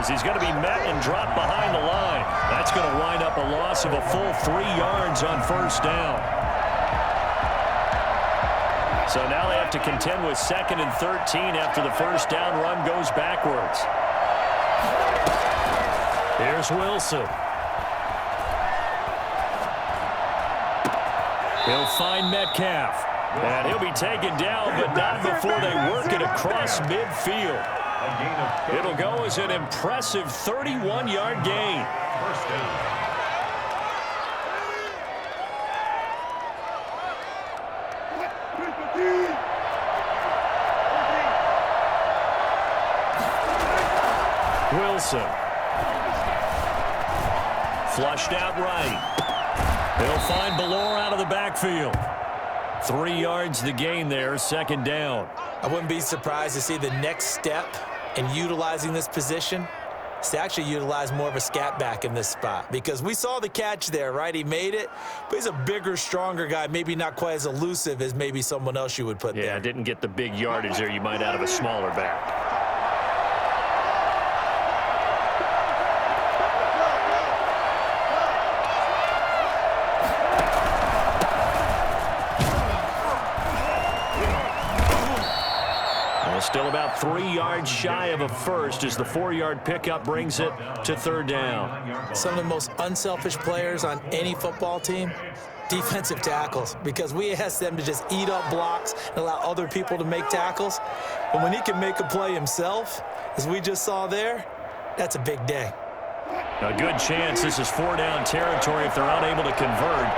is. He's going to be met and dropped behind the line. That's going to wind up a loss of a full 3 yards on first down. So now they have to contend with 2nd and 13 after the first down run goes backwards. Here's Wilson. He'll find Metcalf. And he'll be taken down, but not before they work it across midfield. It'll go as an impressive 31-yard gain. First down. Wilson. Flushed out right. He'll find Ballore out of the backfield. 3 yards the gain there, 2nd down. I wouldn't be surprised to see the next step in utilizing this position is to actually utilize more of a scat back in this spot, because we saw the catch there, right? He made it, but he's a bigger, stronger guy, maybe not quite as elusive as maybe someone else you would put there. Yeah, didn't get the big yardage there you might out of a smaller back. Still about 3 yards shy of a first as the 4-yard pickup brings it to 3rd down. Some of the most unselfish players on any football team, defensive tackles, because we ask them to just eat up blocks and allow other people to make tackles. But when he can make a play himself, as we just saw there, that's a big day. A good chance this is 4-down territory if they're unable to convert.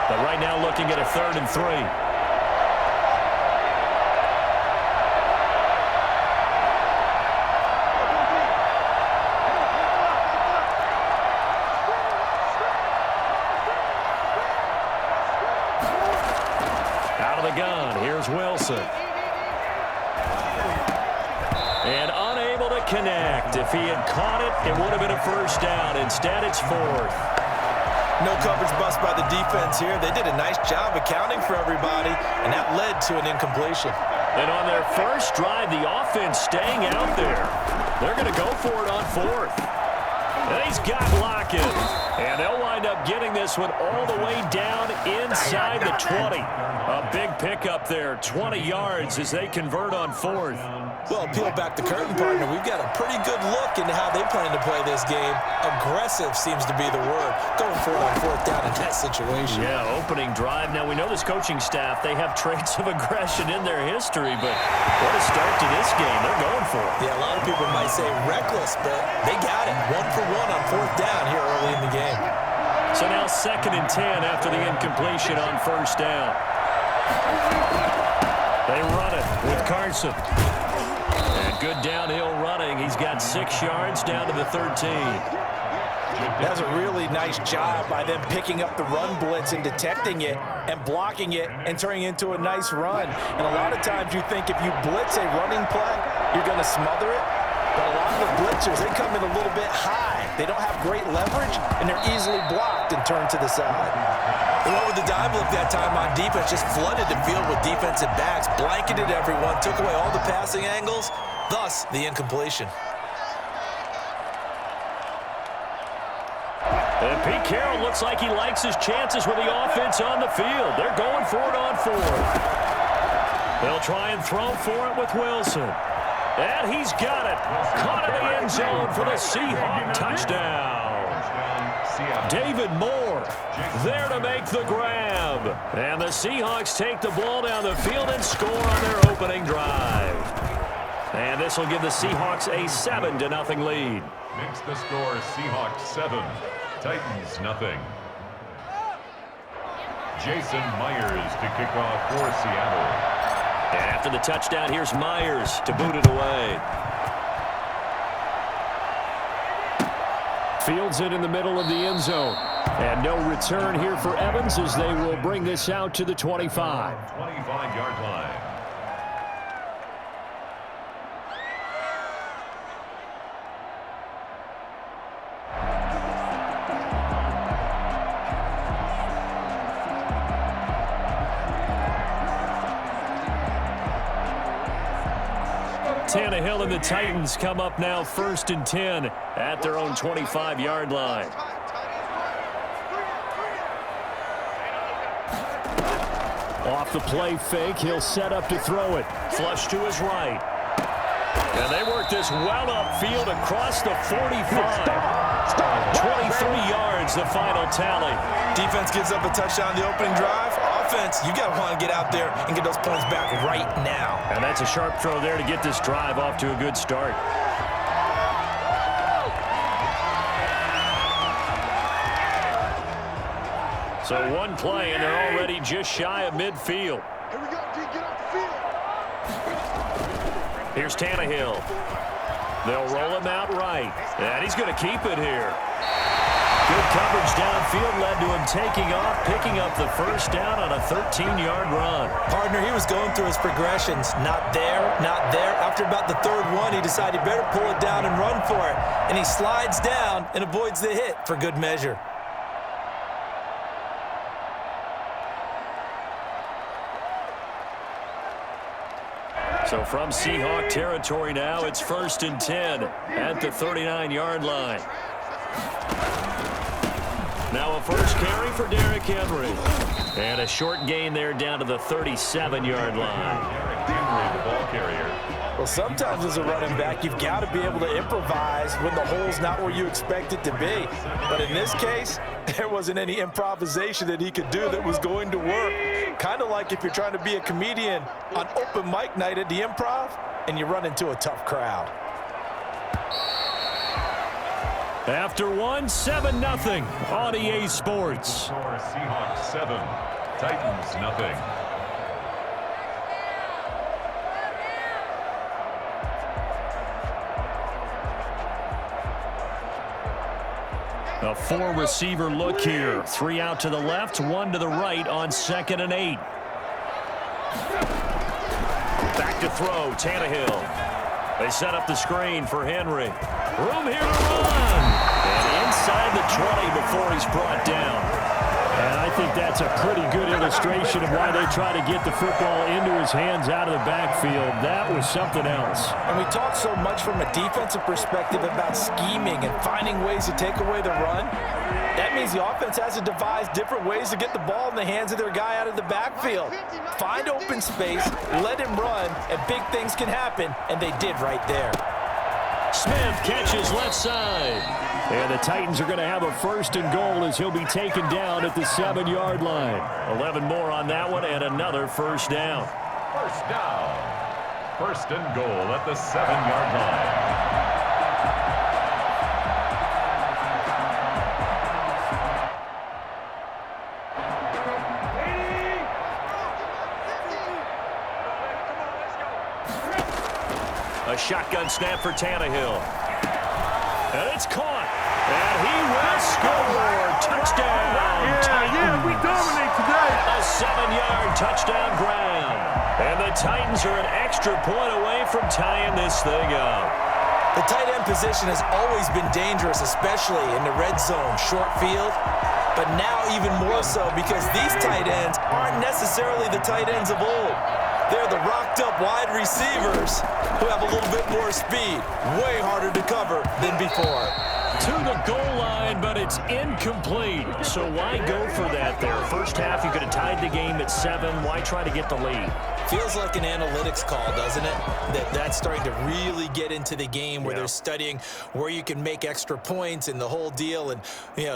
But right now looking at a 3rd and 3. Wilson. And unable to connect. If he had caught it, it would have been a first down. Instead, it's 4th. No coverage bust by the defense here. They did a nice job accounting for everybody, and that led to an incompletion. And on their first drive, the offense staying out there. They're going to go for it on 4th. And he's got Lockett. And they'll wind up getting this one all the way down inside the 20. A big pickup there, 20 yards as they convert on 4th. Well, peel back the curtain, partner. We've got a pretty good look into how they plan to play this game. Aggressive seems to be the word. Going for it on 4th down in that situation. Yeah, opening drive. Now, we know this coaching staff, they have traits of aggression in their history, but what a start to this game. They're going for it. Yeah, a lot of people might say reckless, but they got it. 1 for 1 on 4th down here early in the game. So now 2nd and 10 after the incompletion on first down. They run it with Carson. And good downhill running. He's got 6 yards down to the 13. That's a really nice job by them picking up the run blitz and detecting it and blocking it and turning it into a nice run. And a lot of times you think if you blitz a running play, you're going to smother it. But a lot of the blitzers, they come in a little bit high. They don't have great leverage, and they're easily blocked and turned to the side. They went with the dive look that time on defense, just flooded the field with defensive backs, blanketed everyone, took away all the passing angles, thus the incompletion. And Pete Carroll looks like he likes his chances with the offense on the field. They're going for it on 4th. They'll try and throw for it with Wilson. And he's got it. Caught in the end zone for the Seahawks touchdown. David Moore there to make the grab. And the Seahawks take the ball down the field and score on their opening drive. And this will give the Seahawks a 7-0 lead. Makes the score Seahawks 7, Titans 0. Jason Myers to kick off for Seattle. And after the touchdown, here's Myers to boot it away. Fields it in the middle of the end zone. And no return here for Evans as they will bring this out to the 25. 25-yard line. Tannehill and the Titans come up now 1st and 10 at their own 25-yard line. Off the play fake, he'll set up to throw it. Flush to his right. And they work this well upfield across the 45. 23 yards, the final tally. Defense gives up a touchdown the opening drive. Offense, you got to want to get out there and get those points back right now. And that's a sharp throw there to get this drive off to a good start. So one play, and they're already just shy of midfield. Here we go, D. Get off the field. Here's Tannehill. They'll roll him out right. And he's going to keep it here. Good coverage downfield led to him taking off, picking up the first down on a 13-yard run. Partner, he was going through his progressions. Not there, not there. After about the third one, he decided he better pull it down and run for it. And he slides down and avoids the hit for good measure. So from Seahawk territory now, it's 1st and 10 at the 39-yard line. Now a first carry for Derrick Henry. And a short gain there down to the 37-yard line. Derrick Henry, the ball carrier. Well, sometimes as a running back, you've got to be able to improvise when the hole's not where you expect it to be. But in this case, there wasn't any improvisation that he could do that was going to work. Kind of like if you're trying to be a comedian on open mic night at the Improv and you run into a tough crowd. After one, 7-0 on EA Sports. Score Seahawks 7, Titans nothing. A 4-receiver look here. 3 out to the left, 1 to the right on 2nd and 8. Back to throw, Tannehill. They set up the screen for Henry. Room here to run. And inside the 20 before he's brought down. And I think that's a pretty good illustration of why they try to get the football into his hands out of the backfield. That was something else. And we talk so much from a defensive perspective about scheming and finding ways to take away the run. That means the offense has to devise different ways to get the ball in the hands of their guy out of the backfield. Find open space, let him run, and big things can happen, and they did right there. Smith catches left side. And the Titans are going to have a 1st and goal as he'll be taken down at the 7-yard line. 11 more on that one and another first down. First down. 1st and goal at the 7-yard line. A shotgun snap for Tannehill. And it's caught. And he will score. Touchdown. Yeah, we dominate today. A 7-yard touchdown ground. And the Titans are an extra point away from tying this thing up. The tight end position has always been dangerous, especially in the red zone, short field. But now even more so because these tight ends aren't necessarily the tight ends of old. They're the rocked-up wide receivers who have a little bit more speed. Way harder to cover than before. To the goal line, but it's incomplete. So why go for that there? First half, you could have tied the game at 7. Why try to get the lead? Feels like an analytics call, doesn't it? That's starting to really get into the game where they're studying where you can make extra points and the whole deal and,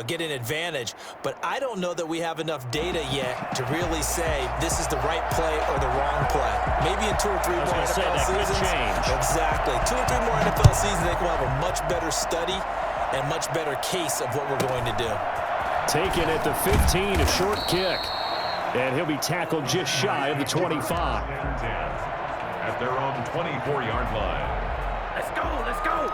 get an advantage. But I don't know that we have enough data yet to really say this is the right play or the wrong play. Maybe in 2 or 3 more NFL seasons. Could change. Exactly. 2 or 3 more NFL seasons, I think we'll have a much better study and much better case of what we're going to do. Taken at the 15, a short kick. And he'll be tackled just shy of the 25. At their own 24-yard line. Let's go, let's go.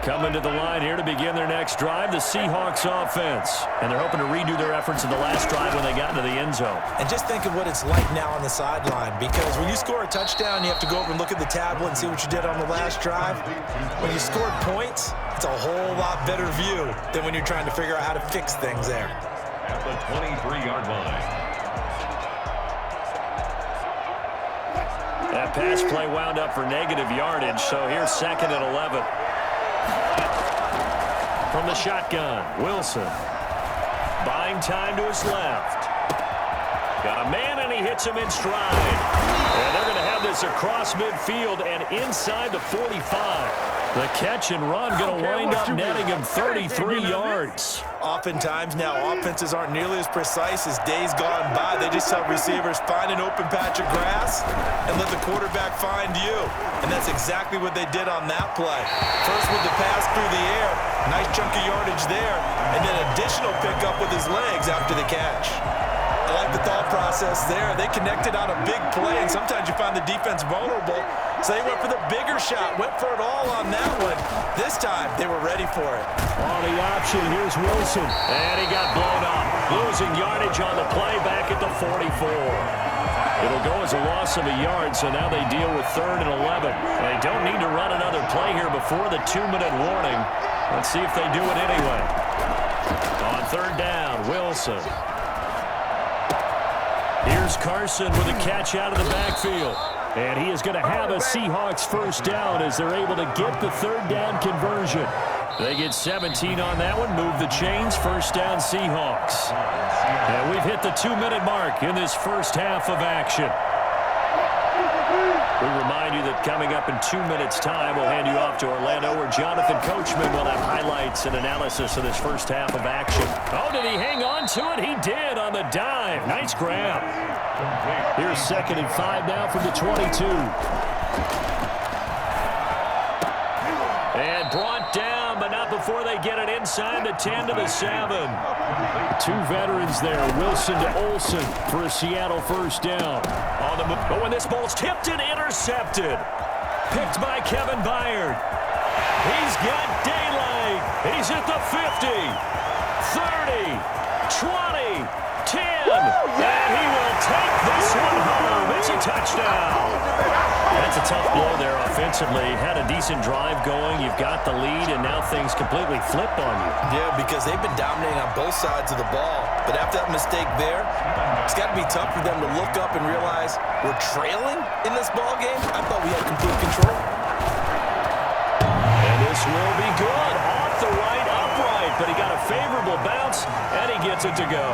Coming to the line here to begin their next drive, the Seahawks offense. And they're hoping to redo their efforts in the last drive when they got into the end zone. And just think of what it's like now on the sideline, because when you score a touchdown, you have to go over and look at the tablet and see what you did on the last drive. When you scored points, it's a whole lot better view than when you're trying to figure out how to fix things there. At the 23-yard line. That pass play wound up for negative yardage, so here's 2nd and 11. From the shotgun, Wilson. Buying time to his left. Got a man, and he hits him in stride. And they're going to have this across midfield and inside the 45. The catch and run going to wind up netting him 33 yards. Oftentimes now, offenses aren't nearly as precise as days gone by. They just tell receivers, find an open patch of grass and let the quarterback find you. And that's exactly what they did on that play. First with the pass through the air, nice chunk of yardage there, and then additional pickup with his legs after the catch. I like the thought process there. They connected on a big play, and sometimes you find the defense vulnerable. So they went for the bigger shot, went for it all on that one. This time, they were ready for it. On the option, here's Wilson. And he got blown up. Losing yardage on the play back at the 44. It'll go as a loss of a yard, so now they deal with 3rd and 11. They don't need to run another play here before the 2-minute warning. Let's see if they do it anyway. On 3rd down, Wilson. Here's Carson with a catch out of the backfield. And he is going to have a Seahawks first down as they're able to get the 3rd down conversion. They get 17 on that one, move the chains, first down Seahawks. And we've hit the 2-minute mark in this first half of action. We remind you that coming up in 2 minutes' time, we'll hand you off to Orlando, where Jonathan Coachman will have highlights and analysis of this first half of action. Oh, did he hang on to it? He did on the dive. Nice grab. Here's 2nd and 5 now from the 22. And brought down, but not before they get it inside the 10 to the 7. 2 veterans there, Wilson to Olsen for a Seattle first down. On the move. Oh, and this ball's tipped and intercepted. Picked by Kevin Byard. He's got daylight. He's at the 50, 30, 20, 10. And he will take this one home. It's a touchdown. That's a tough blow there offensively. Had a decent drive going. You've got the lead, and now things completely flip on you. Yeah, because they've been dominating on both sides of the ball. But after that mistake there, it's got to be tough for them to look up and realize we're trailing in this ball game. I thought we had complete control. And this will be good. Off the right, upright. But he got a favorable bounce, and he gets it to go.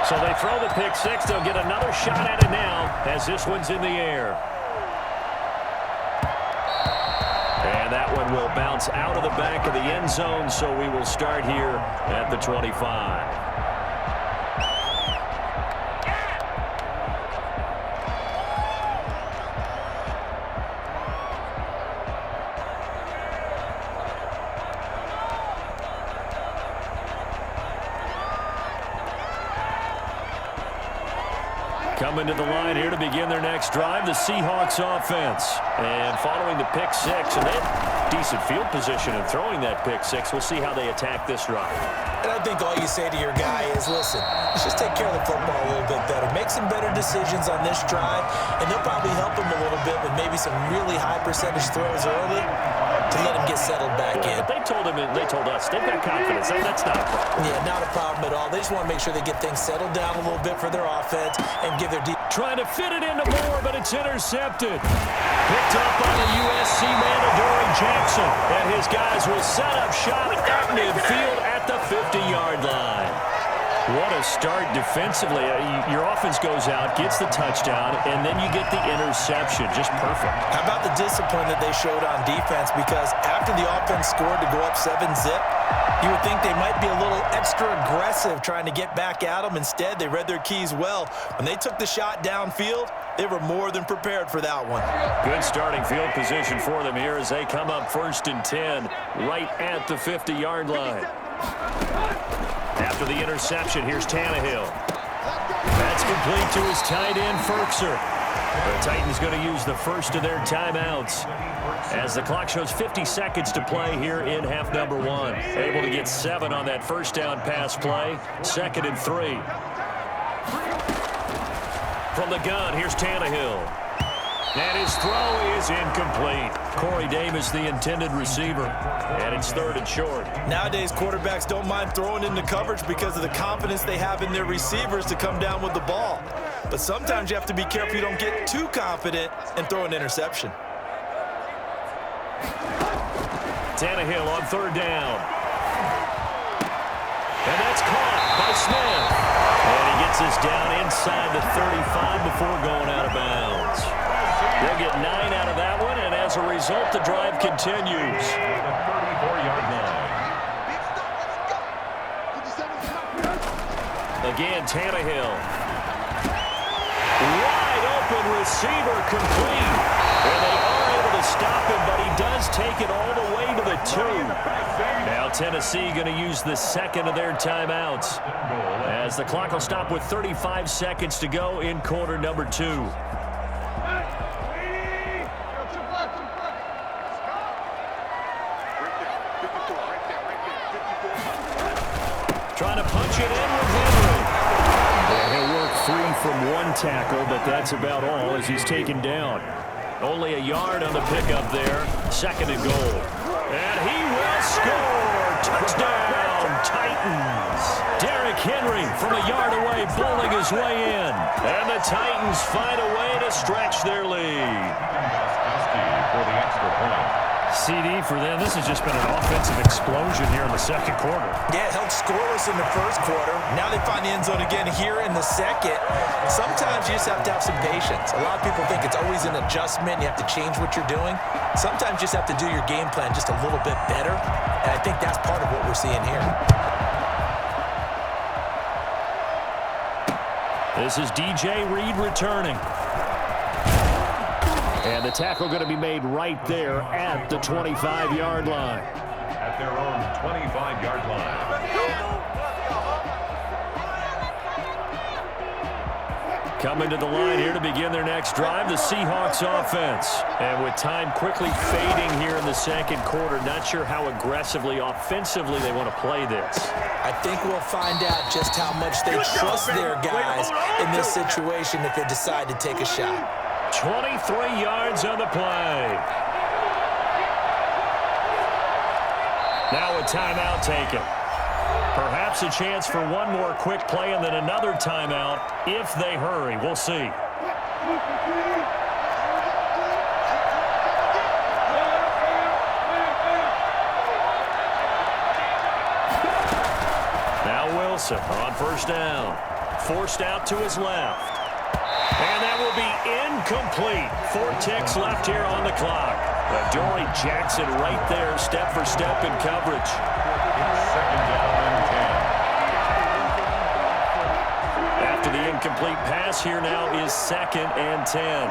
So they throw the pick six. They'll get another shot at it now as this one's in the air. And that one will bounce out of the back of the end zone, so we will start here at the 25. Coming to the line here to begin their next drive, the Seahawks offense. And following the pick six, and they have decent field position in throwing that pick six. We'll see how they attack this drive. And I think all you say to your guy is, listen, let's just take care of the football a little bit better. Make some better decisions on this drive, and they'll probably help him a little bit with maybe some really high percentage throws early to let him get settled back in. But they told him, and they told us, they've got confidence. That's not a problem. Yeah, not a problem at all. They just want to make sure they get things settled down a little bit for their offense and give their defense. Trying to fit it into Moore, but it's intercepted. Picked up by the USC man, Adoree Jackson. And his guys will set up shop at midfield at the 50-yard line. What a start defensively. Your offense goes out, gets the touchdown, and then you get the interception. Just perfect. How about the discipline that they showed on defense? Because after the offense scored to go up 7-zip, you would think they might be a little extra aggressive trying to get back at them. Instead, they read their keys well. When they took the shot downfield, they were more than prepared for that one. Good starting field position for them here as they come up 1st and 10 right at the 50-yard line. After the interception, here's Tannehill. That's complete to his tight end, Ferkser. The Titans going to use the first of their timeouts as the clock shows 50 seconds to play here in half number 1. Able to get 7 on that first down pass play. 2nd and 3. From the gun, here's Tannehill. And his throw is incomplete. Corey Davis, the intended receiver. And it's 3rd and short. Nowadays, quarterbacks don't mind throwing into coverage because of the confidence they have in their receivers to come down with the ball. But sometimes you have to be careful you don't get too confident and throw an interception. Tannehill on 3rd down. And that's caught by Smith. And he gets this down inside the 35 before going out of bounds. They'll get 9 out of that one, and as a result, the drive continues. The 34-yard line. Again, Tannehill. Wide open receiver complete. And they are able to stop him, but he does take it all the way to the 2. Now Tennessee going to use the 2nd of their timeouts, as the clock will stop with 35 seconds to go in quarter number 2. Trying to punch it in with Henry. Yeah, he'll work free from one tackle, but that's about all as he's taken down. Only a yard on the pickup there. 2nd and goal. And he will score. Touchdown, Titans. Derrick Henry from a yard away, bowling his way in. And the Titans find a way to stretch their lead. For the extra point. CD for them. This has just been an offensive explosion here in the 2nd quarter. Yeah, held scoreless in the 1st quarter. Now they find the end zone again here in the 2nd. Sometimes you just have to have some patience. A lot of people think it's always an adjustment. You have to change what you're doing. Sometimes you just have to do your game plan just a little bit better. And I think that's part of what we're seeing here. This is DJ Reed returning. And the tackle going to be made right there at the 25-yard line. At their own 25-yard line. Coming to the line here to begin their next drive, the Seahawks offense. And with time quickly fading here in the 2nd quarter, not sure how aggressively, offensively they want to play this. I think we'll find out just how much they trust their guys in this situation if they decide to take a shot. 23 yards on the play. Now a timeout taken. Perhaps a chance for one more quick play and then another timeout if they hurry. We'll see. Now Wilson on 1st down. Forced out to his left. And that will be incomplete. 4 ticks left here on the clock. Adoree Jackson right there, step for step in coverage. 2nd down and 10. After the incomplete pass, here now is 2nd and 10.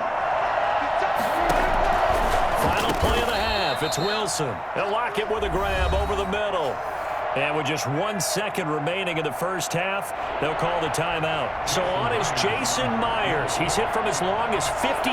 Final play of the half. It's Wilson. They'll lock it with a grab over the middle. And with just 1 second remaining in the 1st half, they'll call the timeout. So on is Jason Myers. He's hit from as long as 58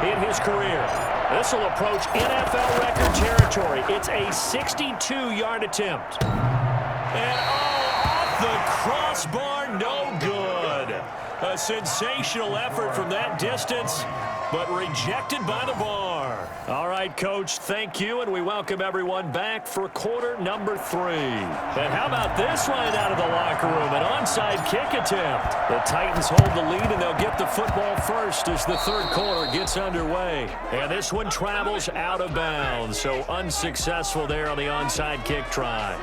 in his career. This will approach NFL record territory. It's a 62-yard attempt. And off the crossbar, no good. A sensational effort from that distance, but rejected by the bar. All right, Coach, thank you, and we welcome everyone back for quarter number 3. And how about this line out of the locker room? An onside kick attempt. The Titans hold the lead, and they'll get the football first as the 3rd quarter gets underway. And this one travels out of bounds, so unsuccessful there on the onside kick try.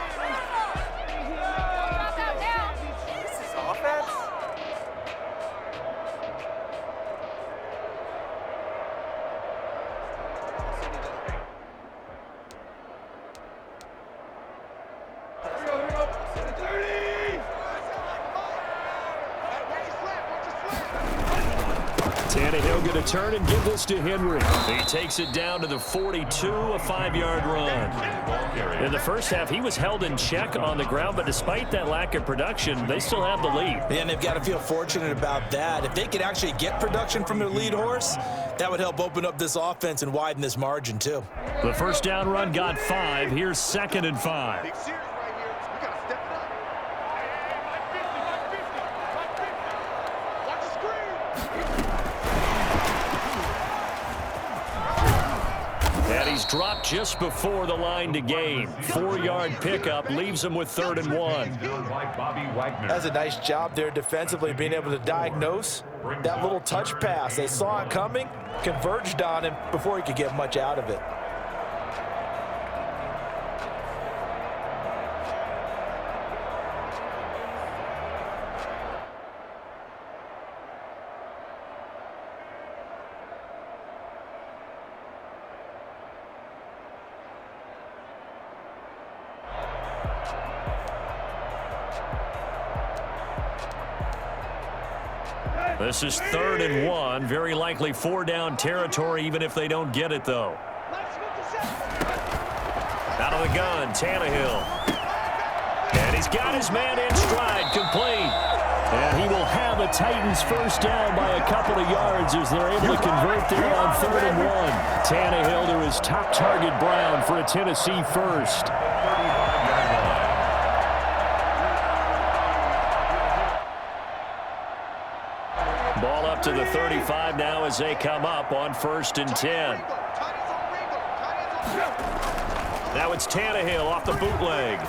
Tannehill going to turn and give this to Henry. He takes it down to the 42, a 5-yard run. In the 1st half, he was held in check on the ground, but despite that lack of production, they still have the lead. And they've got to feel fortunate about that. If they could actually get production from their lead horse, that would help open up this offense and widen this margin, too. The 1st down run got 5. Here's 2nd and 5. he's dropped just before the line to gain. 4-yard pickup leaves him with 3rd and 1. That's a nice job there defensively, being able to diagnose that little touch pass. They saw it coming, converged on him before he could get much out of it. This is 3rd and 1. Very likely 4-down territory, even if they don't get it, though. Out of the gun, Tannehill. And he's got his man in stride, complete. And he will have the Titans first down by a couple of yards as they're able to convert there on 3rd and 1. Tannehill to his top target, Brown, for a Tennessee first. Ball up to the 35 now as they come up on 1st and 10. Now it's Tannehill off the bootleg.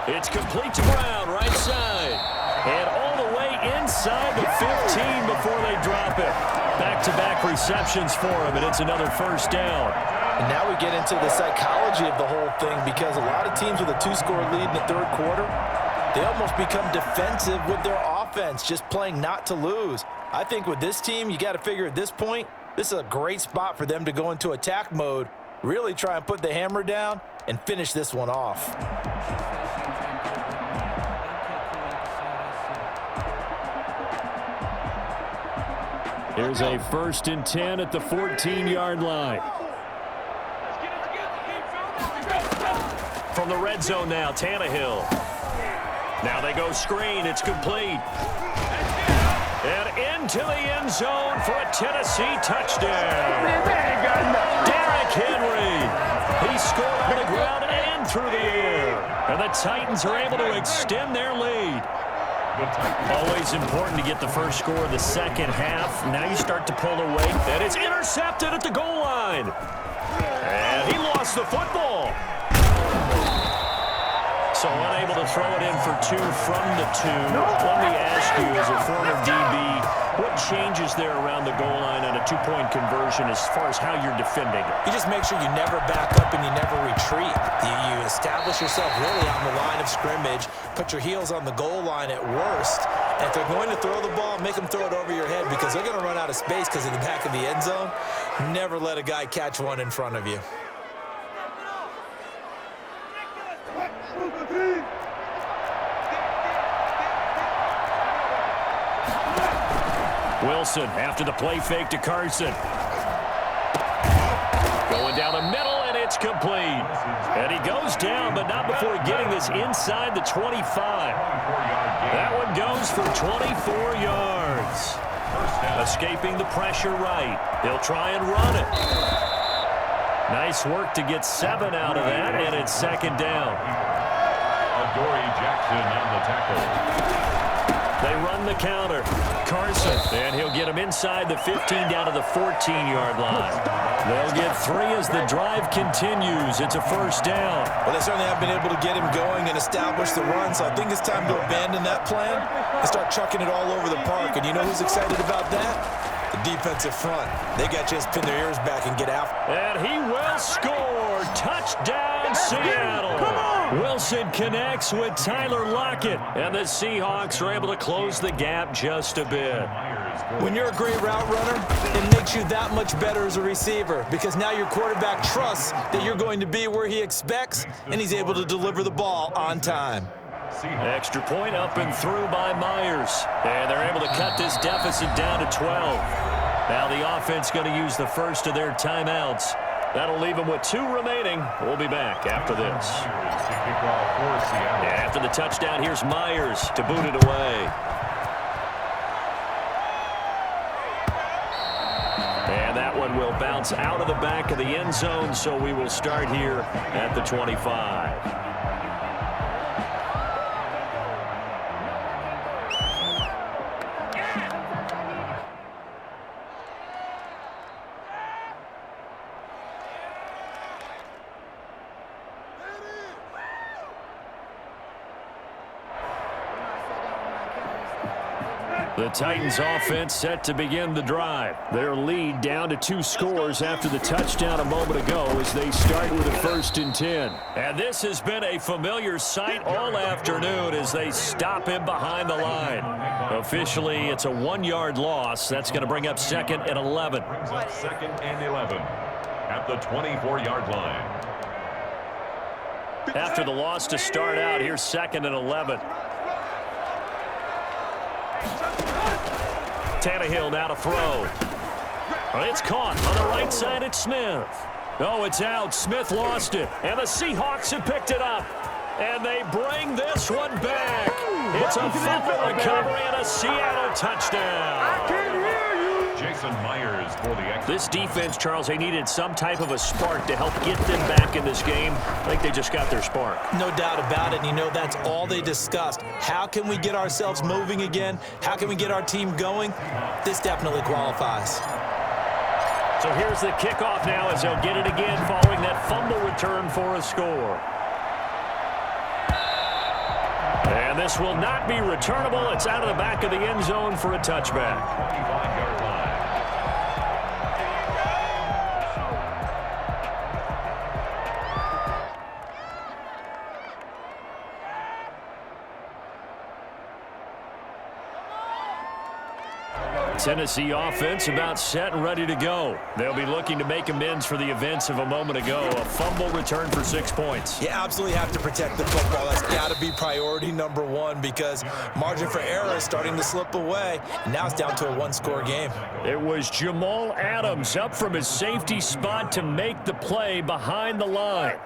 It's complete to Brown, right side. And all the way inside the 15 before they drop it. Back-to-back receptions for him, and it's another first down. And now we get into the psychology of the whole thing, because a lot of teams with a 2-score lead in the 3rd quarter, they almost become defensive with their offense, just playing not to lose. I think with this team, you got to figure at this point, this is a great spot for them to go into attack mode, really try and put the hammer down and finish this one off. Here's a 1st and 10 at the 14-yard line. From the red zone now, Tannehill. Now they go screen. It's complete. And into the end zone for a Tennessee touchdown. Derrick Henry. He scored on the ground and through the air. And the Titans are able to extend their lead. Always important to get the first score of the second half. Now you start to pull away. And it's intercepted at the goal line. And he lost the football. So unable to throw it in for 2 from the 2. Let me ask you, as a former DB, what changes there around the goal line on a 2-point conversion as far as how you're defending it? You just make sure you never back up and you never retreat. You establish yourself really on the line of scrimmage, put your heels on the goal line at worst, and if they're going to throw the ball, make them throw it over your head, because they're going to run out of space because of the back of the end zone. Never let a guy catch one in front of you. Wilson after the play fake to Carson. Going down the middle, and it's complete. And he goes down, but not before getting this inside the 25. That one goes for 24 yards. Escaping the pressure right. He'll try and run it. Nice work to get 7 out of that, and it's 2nd down. Adoree Jackson on the tackle. They run the counter. Carson, and he'll get him inside the 15 down to the 14-yard line. They'll get 3 as the drive continues. It's a first down. Well, they certainly have been able to get him going and establish the run, so I think it's time to abandon that plan and start chucking it all over the park. And you know who's excited about that? The defensive front. They got to just pin their ears back and get after. And he will score. Touchdown, Seattle. Come on. Wilson connects with Tyler Lockett, and the Seahawks are able to close the gap just a bit. When you're a great route runner, it makes you that much better as a receiver, because now your quarterback trusts that you're going to be where he expects, and he's able to deliver the ball on time. Extra point up and through by Myers. And they're able to cut this deficit down to 12. Now the offense going to use the first of their timeouts. That'll leave them with 2 remaining. We'll be back after this. After the touchdown, here's Myers to boot it away. And that one will bounce out of the back of the end zone, so we will start here at the 25. The Titans offense set to begin the drive. Their lead down to 2 scores after the touchdown a moment ago as they start with a 1st and 10. And this has been a familiar sight all afternoon as they stop him behind the line. Officially, it's a 1-yard loss. That's going to bring up 2nd and 11. Brings up 2nd and 11 at the 24-yard line. After the loss to start out, here's 2nd and 11. Tannehill now to throw. It's caught on the right side. It's Smith. Oh, it's out. Smith lost it. And the Seahawks have picked it up. And they bring this one back. It's a fumble recovery and a Seattle touchdown. Jason Myers for the extra. This defense, Charles, they needed some type of a spark to help get them back in this game. I think they just got their spark. No doubt about it. And you know, that's all they discussed. How can we get ourselves moving again? How can we get our team going? This definitely qualifies. So here's the kickoff now as they'll get it again following that fumble return for a score. And this will not be returnable. It's out of the back of the end zone for a touchback. 25-yard line. Tennessee offense about set and ready to go. They'll be looking to make amends for the events of a moment ago. A fumble return for 6 points. You absolutely have to protect the football. That's got to be priority number 1 because margin for error is starting to slip away. And now it's down to a 1-score game. It was Jamal Adams up from his safety spot to make the play behind the line.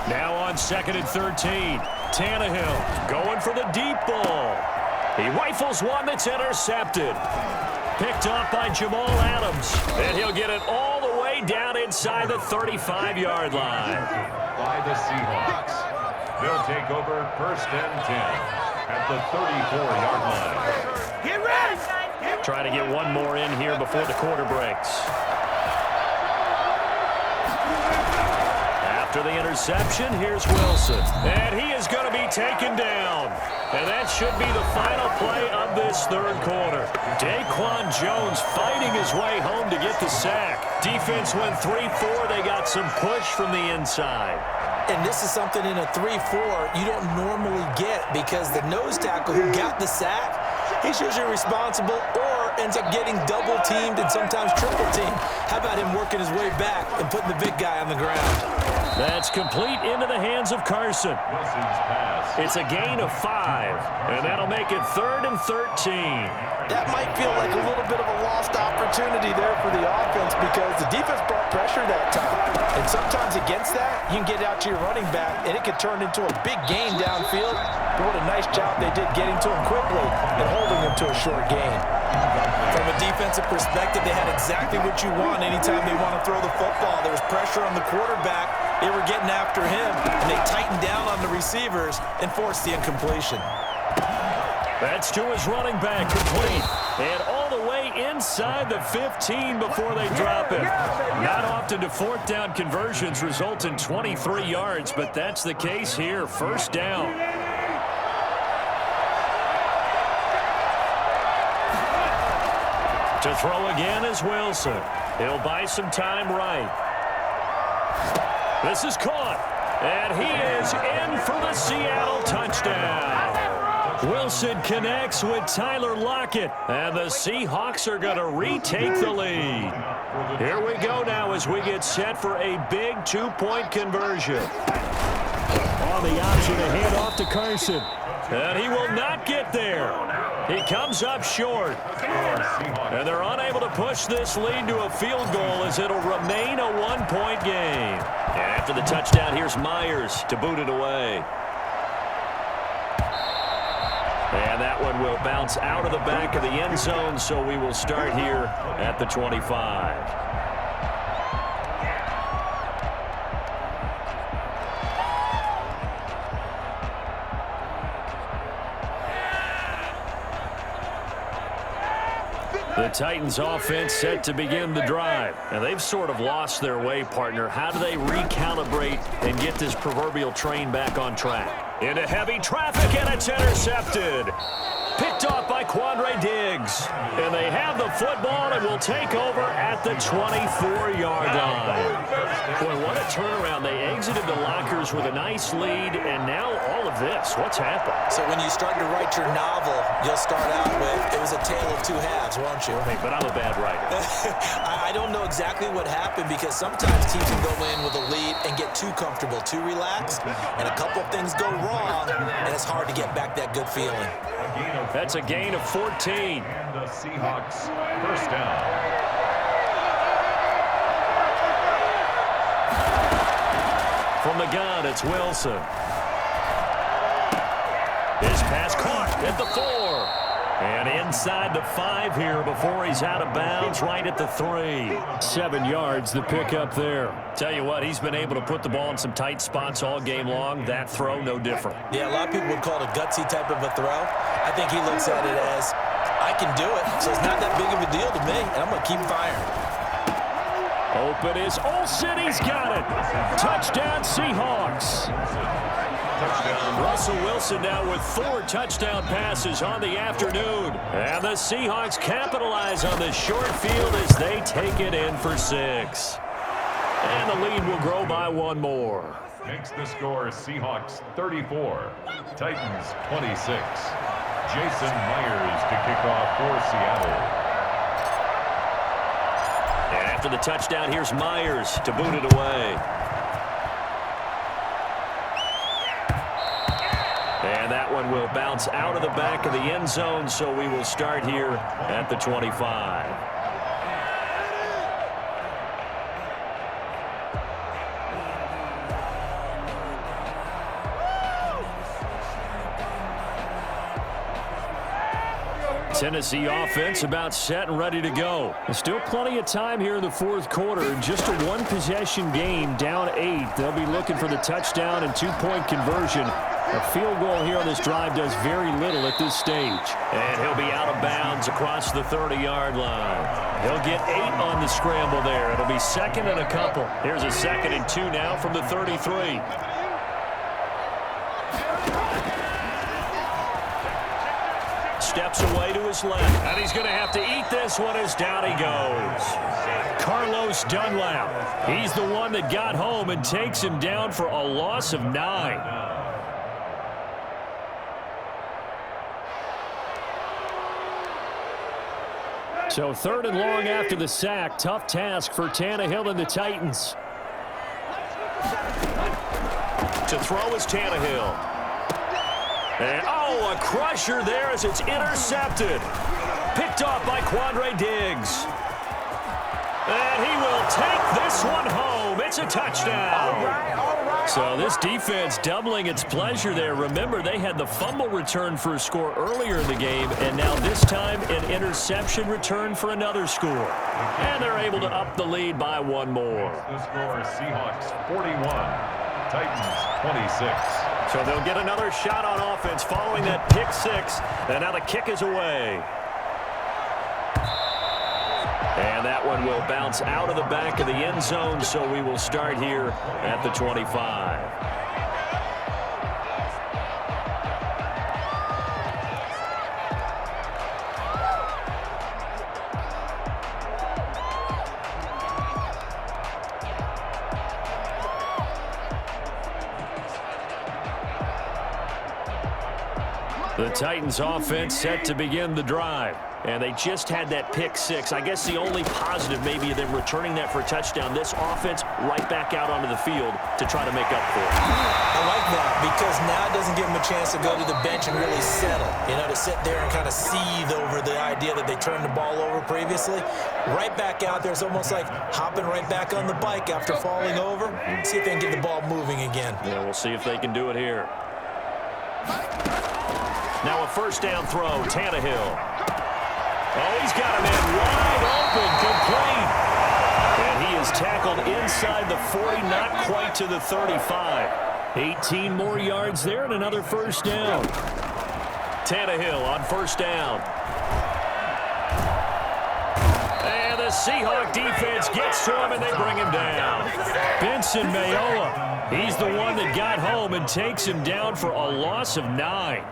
Now on 2nd and 13. Tannehill going for the deep ball. He rifles one that's intercepted. Picked up by Jamal Adams. And he'll get it all the way down inside the 35-yard line. By the Seahawks. They'll take over 1st and 10 at the 34-yard line. Get ready! Trying to get one more in here before the quarter breaks. After the interception, here's Wilson. And he is going to be taken down. And that should be the final play of this 3rd quarter. Daquan Jones fighting his way home to get the sack. Defense went 3-4. They got some push from the inside. And this is something in a 3-4 you don't normally get because the nose tackle who got the sack, he's usually responsible or ends up getting double-teamed and sometimes triple-teamed. How about him working his way back and putting the big guy on the ground? That's complete into the hands of Carson. Wilson's pass. It's a gain of 5, and that'll make it 3rd and 13. That might feel like a little bit of a lost opportunity there for the offense because the defense brought pressure that time. And sometimes against that, you can get out to your running back, and it could turn into a big gain downfield. But what a nice job they did getting to him quickly and holding him to a short gain. From a defensive perspective, they had exactly what you want anytime they want to throw the football. There was pressure on the quarterback. They were getting after him, and they tightened down on the receivers and forced the incompletion. That's to his running back, complete. And all the way inside the 15 before they drop it. Not often do 4th down conversions result in 23 yards, but that's the case here. 1st down. To throw again is Wilson. He'll buy some time right. This is caught. And he is in for the Seattle touchdown. Wilson connects with Tyler Lockett. And the Seahawks are going to retake the lead. Here we go now as we get set for a big 2-point conversion. On the option to hand off to Carson. And he will not get there. He comes up short. And they're unable to push this lead to a field goal as it'll remain a 1-point game. And after the touchdown, here's Myers to boot it away. And that one will bounce out of the back of the end zone, so we will start here at the 25. The Titans offense set to begin the drive. And they've sort of lost their way, partner. How do they recalibrate and get this proverbial train back on track? Into heavy traffic, and it's intercepted. Picked off by Quandre Diggs. And they have the football and will take over at the 24-yard line. Boy, what a turnaround. They exited the lockers with a nice lead, and now all of this. What's happened? So when you start to write your novel, you'll start out with, it was a tale of two halves, won't you? Hey, but I'm a bad writer. I don't know exactly what happened, because sometimes teams can go in with a lead and get too comfortable, too relaxed, and a couple of things go wrong, and it's hard to get back that good feeling. That's a gain of 14. And the Seahawks first down. From the gun, it's Wilson. His pass caught at the 4. And inside the 5 here before he's out of bounds, right at the 3. 7 yards, the pickup there. Tell you what, he's been able to put the ball in some tight spots all game long. That throw, no different. Yeah, a lot of people would call it a gutsy type of a throw. I think he looks at it as, I can do it, so it's not that big of a deal to me, and I'm going to keep firing. Open is Olsen. He's got it. Touchdown, Seahawks. Touchdown. Russell Wilson now with 4 touchdown passes on the afternoon. And the Seahawks capitalize on the short field as they take it in for 6. And the lead will grow by 1 more. Makes the score Seahawks 34, Titans 26. Jason Myers to kick off for Seattle. And after the touchdown, here's Myers to boot it away. And that one will bounce out of the back of the end zone, so we will start here at the 25. Tennessee offense about set and ready to go. There's still plenty of time here in the 4th quarter. Just a 1-possession game, down 8. They'll be looking for the touchdown and 2-point conversion. A field goal here on this drive does very little at this stage. And he'll be out of bounds across the 30-yard line. He'll get 8 on the scramble there. It'll be 2nd and a couple. Here's a 2nd and 2 now from the 33. Steps away to his left, and he's going to have to eat this one as down he goes. Carlos Dunlap. He's the one that got home and takes him down for a loss of 9. So 3rd and long after the sack. Tough task for Tannehill and the Titans. To throw is Tannehill. And, a crusher there as it's intercepted. Picked off by Quandre Diggs. And he will take this one home. It's a touchdown. All right. So this defense doubling its pleasure there. Remember, they had the fumble return for a score earlier in the game, and now this time an interception return for another score. And they're able to up the lead by 1 more. The score Seahawks 41, Titans 26. So they'll get another shot on offense following that pick 6. And now the kick is away. And that one will bounce out of the back of the end zone, so we will start here at the 25. The Titans offense set to begin the drive. And they just had that pick 6. I guess the only positive maybe of them returning that for a touchdown. This offense right back out onto the field to try to make up for it. I like that, because now it doesn't give them a chance to go to the bench and really settle. You know, to sit there and kind of seethe over the idea that they turned the ball over previously. Right back out there, it's almost like hopping right back on the bike after falling over. See if they can get the ball moving again. Yeah, we'll see if they can do it here. Now a 1st down throw, Tannehill. Oh, he's got him in wide open, complete. And he is tackled inside the 40, not quite to the 35. 18 more yards there and another 1st down. Tannehill on 1st down. the Seahawk defense gets to him, and they bring him down. Benson Mayowa, he's the one that got home and takes him down for a loss of 9.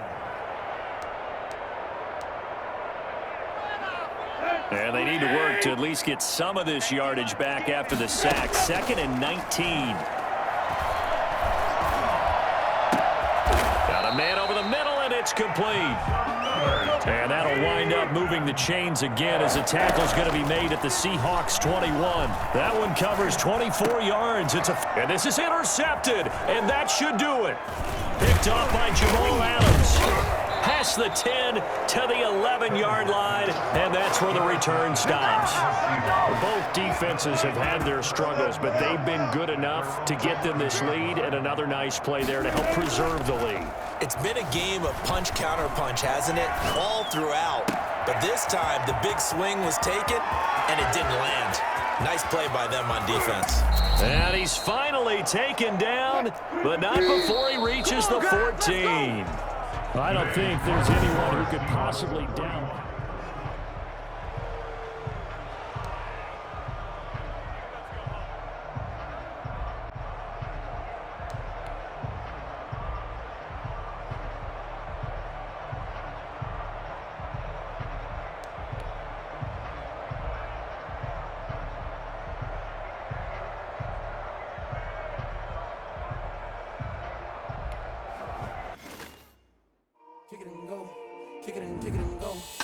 And they need to work to at least get some of this yardage back after the sack. 2nd and 19. Got a man over the middle, and it's complete. And that'll wind up moving the chains again as the tackle's going to be made at the Seahawks 21. That one covers 24 yards. And this is intercepted, and that should do it. Picked off by Jamal Adams. Past the 10 to the 11-yard line, and that's where the return stops. Both defenses have had their struggles, but they've been good enough to get them this lead, and another nice play there to help preserve the lead. It's been a game of punch-counter-punch, hasn't it? All throughout. But this time, the big swing was taken, and it didn't land. Nice play by them on defense. And he's finally taken down, but not before he reaches the 14. I don't think there's anyone who could possibly down. Kick it and go. Kick it and go.